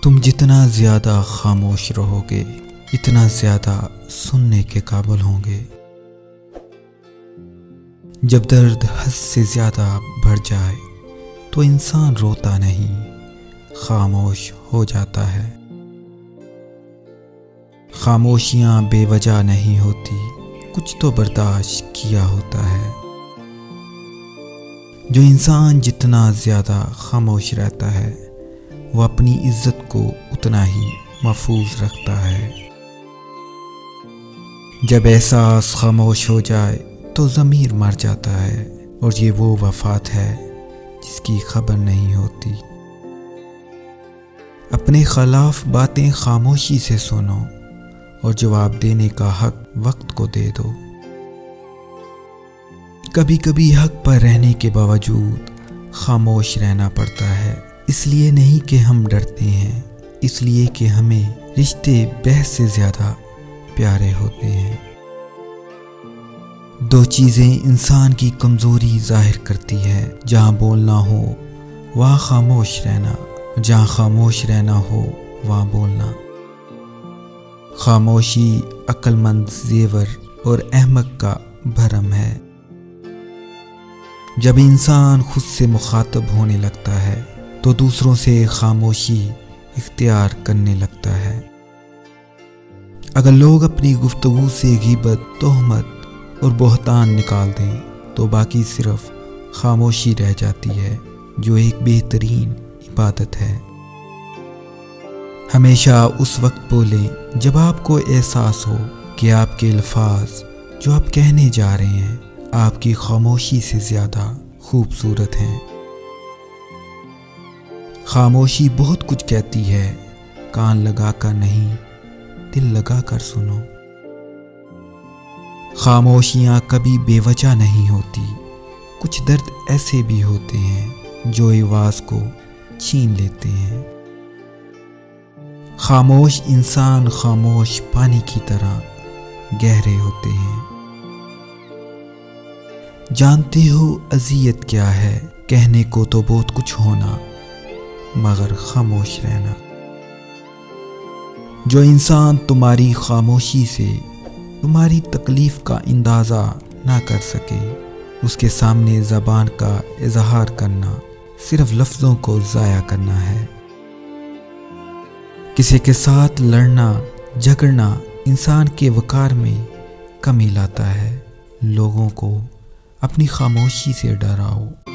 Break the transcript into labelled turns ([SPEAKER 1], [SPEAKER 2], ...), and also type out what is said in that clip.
[SPEAKER 1] تم جتنا زیادہ خاموش رہو گے اتنا زیادہ سننے کے قابل ہوں گے۔ جب درد حد سے زیادہ بڑھ جائے تو انسان روتا نہیں، خاموش ہو جاتا ہے۔ خاموشیاں بے وجہ نہیں ہوتی، کچھ تو برداشت کیا ہوتا ہے۔ جو انسان جتنا زیادہ خاموش رہتا ہے وہ اپنی عزت کو اتنا ہی محفوظ رکھتا ہے۔ جب احساس خاموش ہو جائے تو ضمیر مر جاتا ہے، اور یہ وہ وفات ہے جس کی خبر نہیں ہوتی۔ اپنے خلاف باتیں خاموشی سے سنو اور جواب دینے کا حق وقت کو دے دو۔ کبھی کبھی حق پر رہنے کے باوجود خاموش رہنا پڑتا ہے، اس لیے نہیں کہ ہم ڈرتے ہیں، اس لیے کہ ہمیں رشتے بحث سے زیادہ پیارے ہوتے ہیں۔ دو چیزیں انسان کی کمزوری ظاہر کرتی ہے، جہاں بولنا ہو وہاں خاموش رہنا، جہاں خاموش رہنا ہو وہاں بولنا۔ خاموشی عقل مند زیور اور احمق کا بھرم ہے۔ جب انسان خود سے مخاطب ہونے لگتا ہے تو دوسروں سے خاموشی اختیار کرنے لگتا ہے۔ اگر لوگ اپنی گفتگو سے غیبت، تہمت اور بہتان نکال دیں تو باقی صرف خاموشی رہ جاتی ہے، جو ایک بہترین عبادت ہے۔ ہمیشہ اس وقت بولیں جب آپ کو احساس ہو کہ آپ کے الفاظ جو آپ کہنے جا رہے ہیں آپ کی خاموشی سے زیادہ خوبصورت ہیں۔ خاموشی بہت کچھ کہتی ہے، کان لگا کر نہیں، دل لگا کر سنو۔ خاموشیاں کبھی بے وجہ نہیں ہوتی، کچھ درد ایسے بھی ہوتے ہیں جو آواز کو چھین لیتے ہیں۔ خاموش انسان خاموش پانی کی طرح گہرے ہوتے ہیں۔ جانتے ہو اذیت کیا ہے؟ کہنے کو تو بہت کچھ ہونا مگر خاموش رہنا۔ جو انسان تمہاری خاموشی سے تمہاری تکلیف کا اندازہ نہ کر سکے، اس کے سامنے زبان کا اظہار کرنا صرف لفظوں کو ضائع کرنا ہے۔ کسی کے ساتھ لڑنا جھگڑنا انسان کے وقار میں کمی لاتا ہے۔ لوگوں کو اپنی خاموشی سے ڈراؤ۔